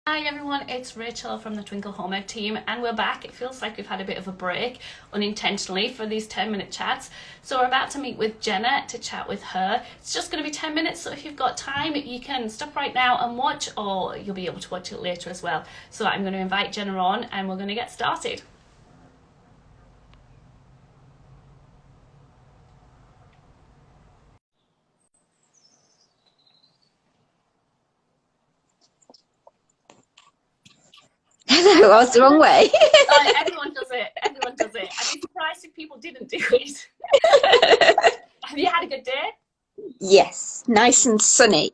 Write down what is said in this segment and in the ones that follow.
Hi everyone, it's Rachel from the Twinkl Home Ed team, and we're back. It feels like we've had a bit of a break unintentionally for these 10-minute chats. So we're about to meet with Jenna to chat with her. It's just going to be 10 minutes, so if you've got time, you can stop right now and watch, or you'll be able to watch it later as well. So I'm going to invite Jenna on and we're going to get started. Hello, I was the wrong way. Everyone does it. Everyone does it. I'd be surprised if people didn't do it. Have you had a good day? Yes, nice and sunny.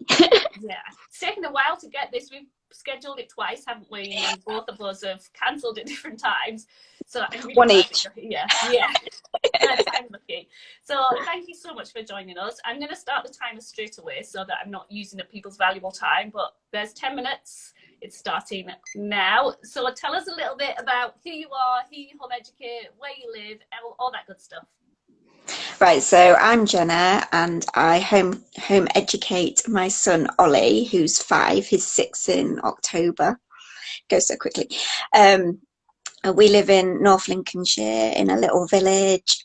Yeah, it's taken a while to get this. We've scheduled it twice, haven't we? And both of us have cancelled at different times. So I'm really One glad each. that you're here. Yeah, I'm lucky. So thank you so much for joining us. I'm going to start the timer straight away so that I'm not using up people's valuable time. But there's 10 minutes. It's starting now. So tell us a little bit about who you are, who you home educate, where you live, all that good stuff. Right, so I'm Jenna and I home educate my son Ollie, who's 5. He's 6 in October. Goes so quickly. We live in North Lincolnshire in a little village.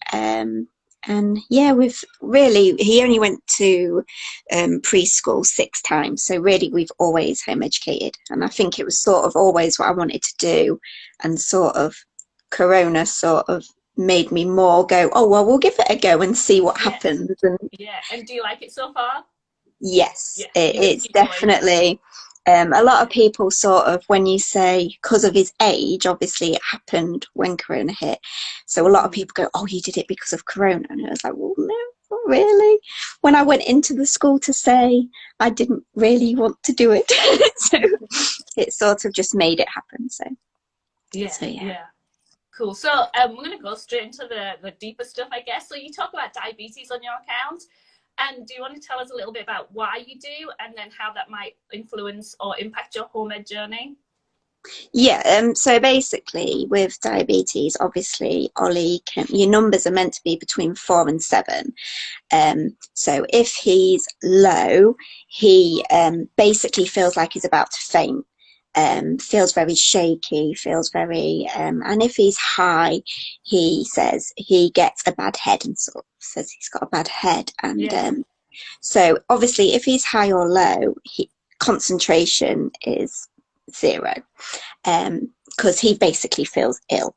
And yeah, he only went to preschool 6 times. So really, we've always home educated. And I think it was sort of always what I wanted to do. And sort of Corona sort of made me more go, oh, well, we'll give it a go and see what happens. And yeah, and do you like it so far? yes, Yeah, it's definitely. A lot of people sort of, when you say, because of his age, obviously it happened when Corona hit. So a lot of people go, oh, you did it because of Corona. And I was like, well, no, not really. When I went into the school to say I didn't really want to do it. So it sort of just made it happen. So yeah. Cool. So we're going to go straight into the deeper stuff, I guess. So you talk about diabetes on your account. And do you want to tell us a little bit about why you do, and then how that might influence or impact your home ed journey? Yeah, so basically with diabetes, obviously, Ollie, your numbers are meant to be between 4 and 7. So if he's low, he basically feels like he's about to faint. Feels very shaky, feels very, and if he's high, he says he gets a bad head and sort of says he's got a bad head. And so obviously, if he's high or low, concentration is 0, because he basically feels ill.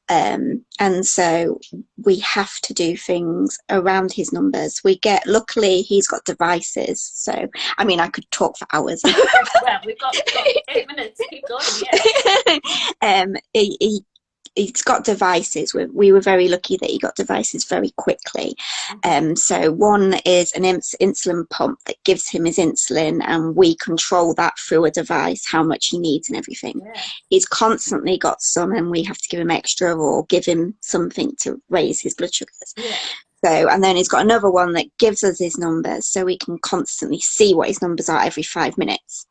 And so we have to do things around his numbers. Luckily, he's got devices. So, I mean, I could talk for hours. Well, we've got 8 minutes. Keep going, yeah. He's got devices. We were very lucky that he got devices very quickly. So one is an insulin pump that gives him his insulin, and we control that through a device, how much he needs and everything. Yeah. He's constantly got some, and we have to give him extra or give him something to raise his blood sugars. Yeah. So, and then he's got another one that gives us his numbers, so we can constantly see what his numbers are every 5 minutes.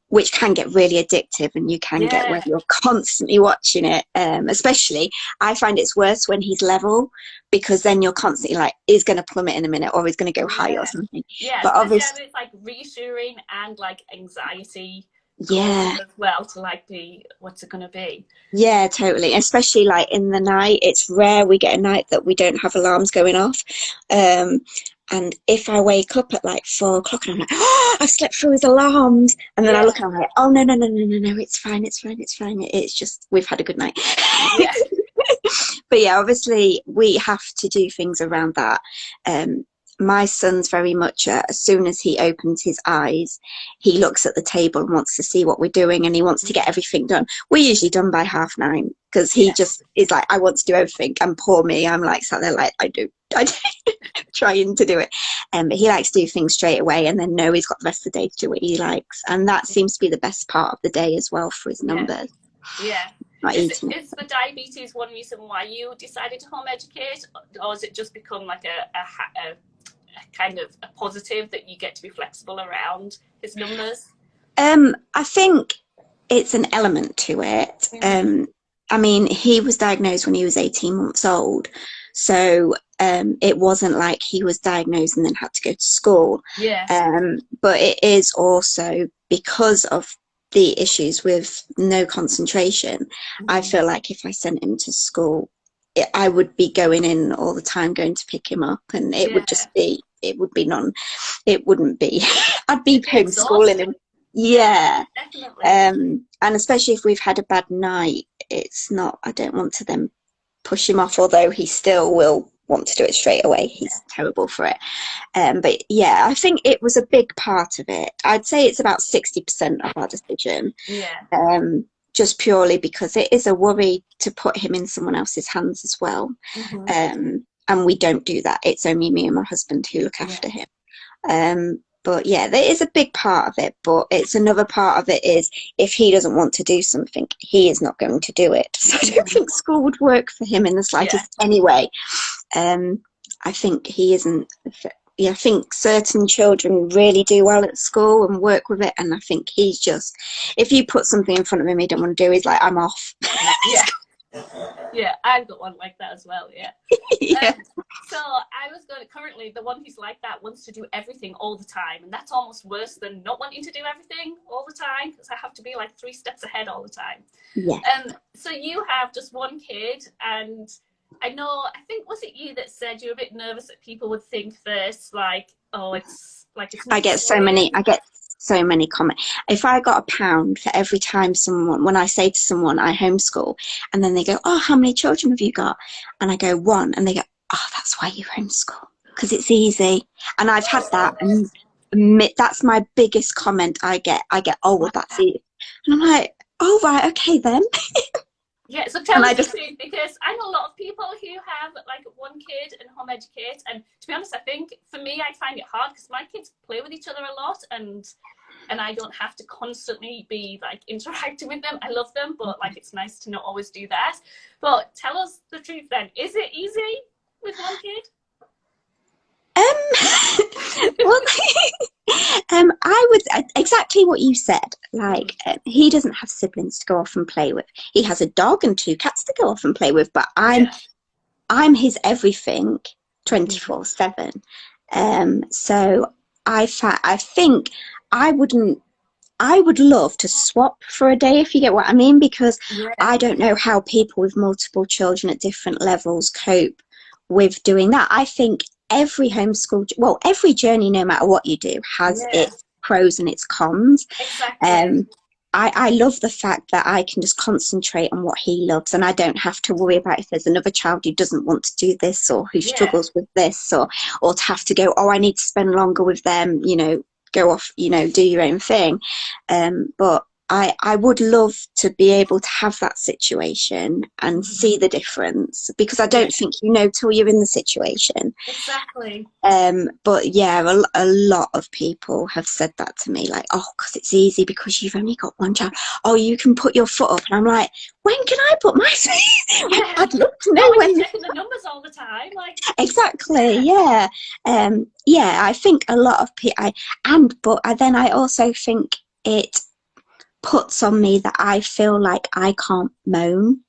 Which can get really addictive, and you can get where you're constantly watching it. Especially, I find it's worse when he's level, because then you're constantly like, he's going to plummet in a minute, or he's going to go high or something. Yeah, but obviously, it's like reassuring and like anxiety. Yeah. As well, to like be, what's it going to be? Yeah, totally. Especially like in the night, it's rare we get a night that we don't have alarms going off. And if I wake up at like 4 o'clock and I'm like, oh, I've slept through his alarms. And then I look and I'm like, oh, no, it's fine. It's just, we've had a good night. Yeah. But yeah, obviously we have to do things around that. My son's very much, as soon as he opens his eyes, he looks at the table and wants to see what we're doing, and he wants to get everything done. We're usually done by 9:30, because he just is like, I want to do everything. And poor me, I'm like sat there like, I do trying to do it. But he likes to do things straight away, and then know he's got the rest of the day to do what he likes. And that seems to be the best part of the day as well for his numbers. Yeah. Is the diabetes one reason why you decided to home educate, or has it just become like a kind of a positive that you get to be flexible around his numbers? I think it's an element to it. I mean, he was diagnosed when he was 18 months old, so it wasn't like he was diagnosed and then had to go to school. Yeah. But it is also because of the issues with no concentration, I feel like if I sent him to school, I would be going in all the time, going to pick him up, and it would just be, it wouldn't be, I'd be It'd be homeschooling him. exhausting. Yeah. Definitely. And especially if we've had a bad night, it's not, I don't want to then push him off, although he still will want to do it straight away. He's terrible for it. But yeah, I think it was a big part of it. I'd say it's about 60% of our decision. Yeah. Just purely because it is a worry to put him in someone else's hands as well. And we don't do that. It's only me and my husband who look after him. But yeah, there is a big part of it, but it's another part of it is if he doesn't want to do something, he is not going to do it. So I don't think school would work for him in the slightest anyway. I think he isn't. Yeah, I think certain children really do well at school and work with it, and I think he's just, if you put something in front of him he don't want to do, he's like, I'm off. Yeah, I've got one like that as well. Yeah. So I was going to, currently the one who's like that wants to do everything all the time, and that's almost worse than not wanting to do everything all the time, because I have to be like 3 steps ahead all the time. So you have just one kid, and I know, I think, was it you that said you were a bit nervous that people would think this, like, oh, it's like, it's not I get so many comments. If I got £1 for every time when I say to someone I homeschool, and then they go, oh, how many children have you got? And I go, 1, and they go, oh, that's why you homeschool, because it's easy. And I've had that, and that's my biggest comment I get. Oh, well, that's easy. And I'm like, oh, right, okay then. Yeah, so tell us the truth, because I know a lot of people who have like one kid and home educate, and to be honest, I think for me, I find it hard because my kids play with each other a lot, and I don't have to constantly be like interacting with them. I love them, but like it's nice to not always do that. But tell us the truth then. Is it easy with one kid? Well, I would exactly what you said. Like, he doesn't have siblings to go off and play with. He has a dog and 2 cats to go off and play with. But I'm his everything, 24/7. So I think I would love to swap for a day, if you get what I mean, because I don't know how people with multiple children at different levels cope with doing that. I think every journey, no matter what you do, has its pros and its cons. Exactly. I love the fact that I can just concentrate on what he loves, and I don't have to worry about if there's another child who doesn't want to do this, or who struggles with this, or to have to go, oh, I need to spend longer with them, go off, do your own thing. But I would love to be able to have that situation and see the difference, because I don't think you know till you're in the situation. Exactly. But yeah, a lot of people have said that to me, like, oh, because it's easy because you've only got one child. Oh, you can put your foot up. And I'm like, when can I put my feet? I'd love to know when you're checking the numbers all the time. Like, exactly, yeah. I think a lot of people, then I also think it puts on me that I feel like I can't moan.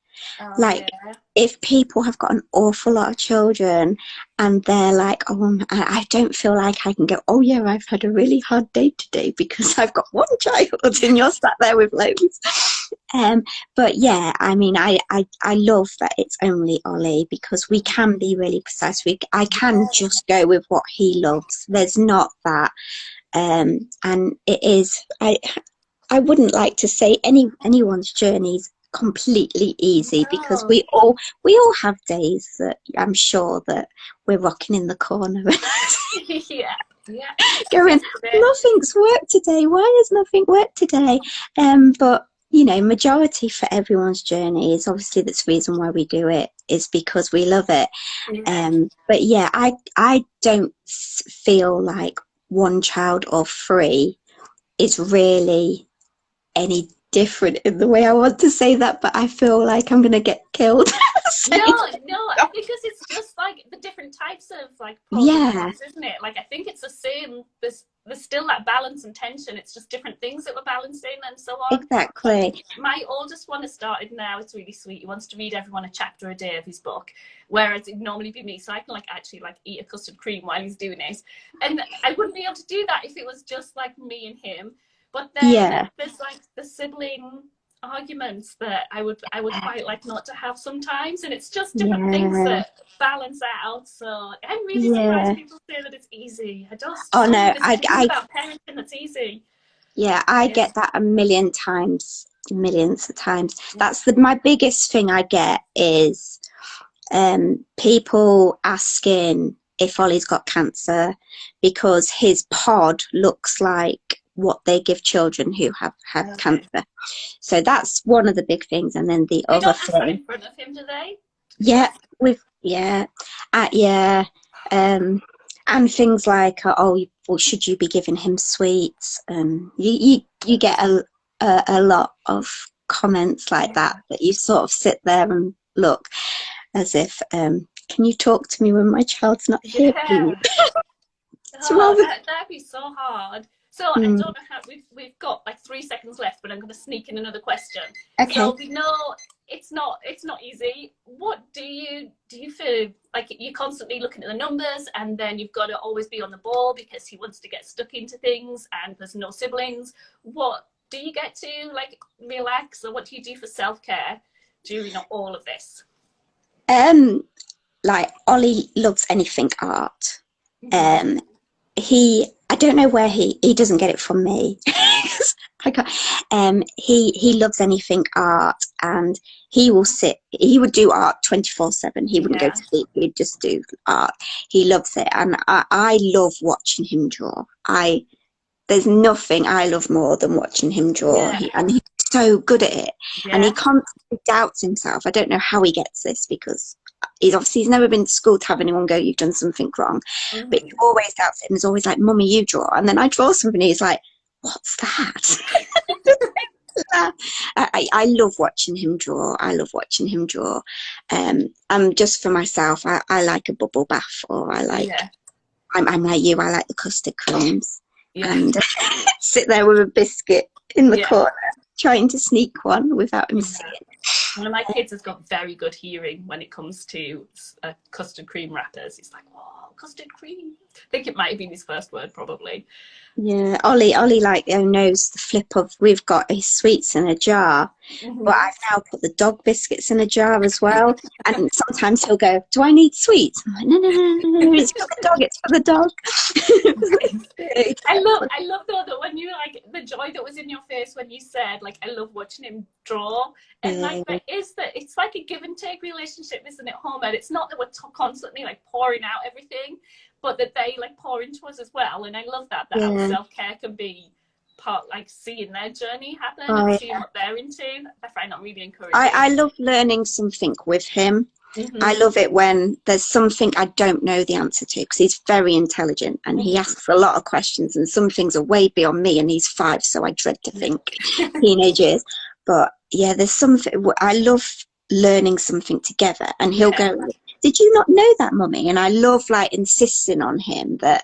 If people have got an awful lot of children and they're like, oh, I don't feel like I can go, oh yeah, I've had a really hard day today because I've got one child and you're sat there with loads. But yeah, I mean, I love that it's only Ollie, because we can be really precise. I can just go with what he loves. There's not that. And it is, I wouldn't like to say anyone's journey's completely easy, because we all have days that I'm sure that we're rocking in the corner going, nothing's worked today, why has nothing worked today? But majority for everyone's journey is obviously, that's the reason why we do it, is because we love it. But yeah, I don't feel like one child or 3 is really any different in the way I want to say that, but I feel like I'm gonna get killed. No, because it's just like the different types of like problems, isn't it? Like, I think it's the same. There's still that balance and tension. It's just different things that we're balancing and so on. Exactly. My oldest one has started now. It's really sweet. He wants to read everyone a chapter a day of his book, whereas it'd normally be me. So I can actually eat a custard cream while he's doing it. And I wouldn't be able to do that if it was just like me and him. But then Yeah. there's like the sibling arguments that I would quite like not to have sometimes, and it's just different things Yeah. that balance out. So I'm really surprised Yeah. people say that it's easy. I just Oh so many no, of this things about parenting that's easy. yeah, I Yes. get that a million times, millions of times. That's my biggest thing I get is people asking if Ollie's got cancer because his pod looks like what they give children who have had cancer. So that's one of the big things. And then the They other don't ask that thing, in front of him, do they? yeah, yeah, and things like, oh, well, should you be giving him sweets? You get a lot of comments like that you sort of sit there and look as if, can you talk to me when my child's not here, please? It's Oh, rather, that'd be so hard. So I don't know how we've got like 3 seconds left, but I'm going to sneak in another question. okay. So we know it's not easy. What do you feel like you're constantly looking at the numbers, and then you've got to always be on the ball because he wants to get stuck into things, and there's no siblings. What do you get to like relax, or what do you do for self-care during all of this? Like Ollie loves anything art. I don't know where he doesn't get it from me. I got, he loves anything art, and he would do art 24/7. He wouldn't go to sleep, he'd just do art. He loves it, and I love watching him draw. There's nothing I love more than watching him draw. And he's so good at it, and he constantly doubts himself. I don't know how he gets this, because he's never been to school to have anyone go, you've done something wrong. But he always doubts it, and he's always like, Mummy, you draw. And then I draw something, and he's like, what's that? I love watching him draw. Just for myself, I like a bubble bath, or I'm like you, I like the custard creams. And sit there with a biscuit in the corner, trying to sneak one without him seeing. One of my kids has got very good hearing when it comes to custard cream wrappers. He's like, "Whoa, custard cream!" I think it might have been his first word, probably. Yeah, Ollie like knows the flip of, we've got his sweets in a jar, but I've now put the dog biscuits in a jar as well. And sometimes he'll go, do I need sweets? I'm like, no, it's for the dog, it's for the dog. I love though that when you like the joy that was in your face when you said like, I love watching him draw, and like it's like a give and take relationship, isn't it, home? And it's not that we're constantly like pouring out everything, but that they like pour into us as well. And I love that our self-care can be part, like seeing their journey happen and seeing what they're into. I find that really encouraging. I love learning something with him. I love it when there's something I don't know the answer to, because he's very intelligent and he asks a lot of questions, and some things are way beyond me, and he's 5, so I dread to think teenage years. But yeah, there's something, I love learning something together, and he'll go, did you not know that, Mummy? And I love like insisting on him that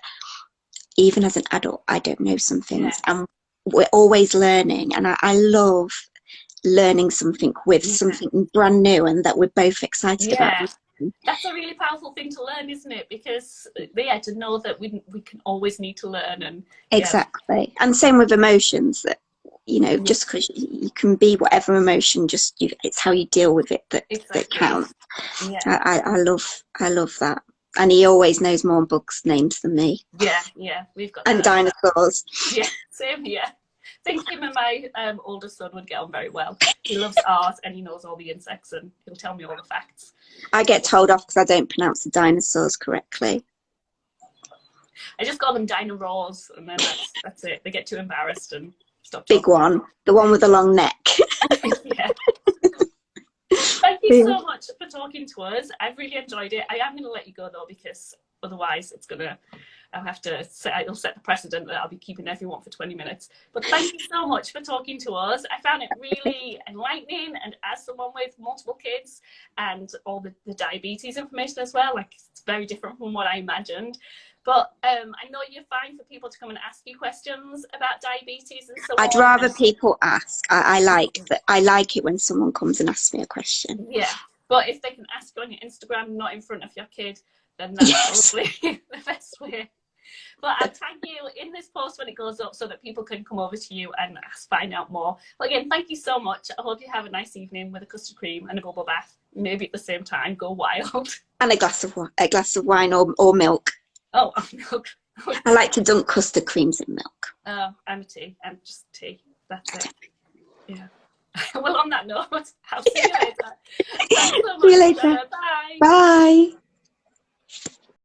even as an adult, I don't know some things, and we're always learning. And I love learning something with something brand new, and that we're both excited about. That's a really powerful thing to learn, isn't it? Because to know that we can always need to learn. And exactly. And same with emotions, that just because you can be whatever emotion, it's how you deal with it that counts. I love that. And he always knows more books names than me. We've got and dinosaurs. Same here. I think him and my oldest son would get on very well. He loves art, and he knows all the insects, and he'll tell me all the facts. I get told off because I don't pronounce the dinosaurs correctly. I just call them dino-roars, and then that's it. They get too embarrassed and stop. Big one, the one with the long neck. Thank you so much for talking to us. I've really enjoyed it. I am going to let you go though, because otherwise I'll set the precedent that I'll be keeping everyone for 20 minutes. But thank you so much for talking to us. I found it really enlightening, and as someone with multiple kids and all the diabetes information as well, like it's very different from what I imagined. But I know you're fine for people to come and ask you questions about diabetes and so on. I'd rather people ask. I like it when someone comes and asks me a question. Yeah, but if they can ask on your Instagram, not in front of your kid, then that's probably the best way. But I'll tag you in this post when it goes up so that people can come over to you and find out more. But again, thank you so much. I hope you have a nice evening with a custard cream and a bubble bath. Maybe at the same time, go wild. And a glass of wine or milk. Oh, milk. I like to dunk custard creams in milk. Oh, I'm a tea. I'm just tea. That's it. Yeah. Well, on that note, I'll see you later. Thanks so much. See you later. Bye. Bye.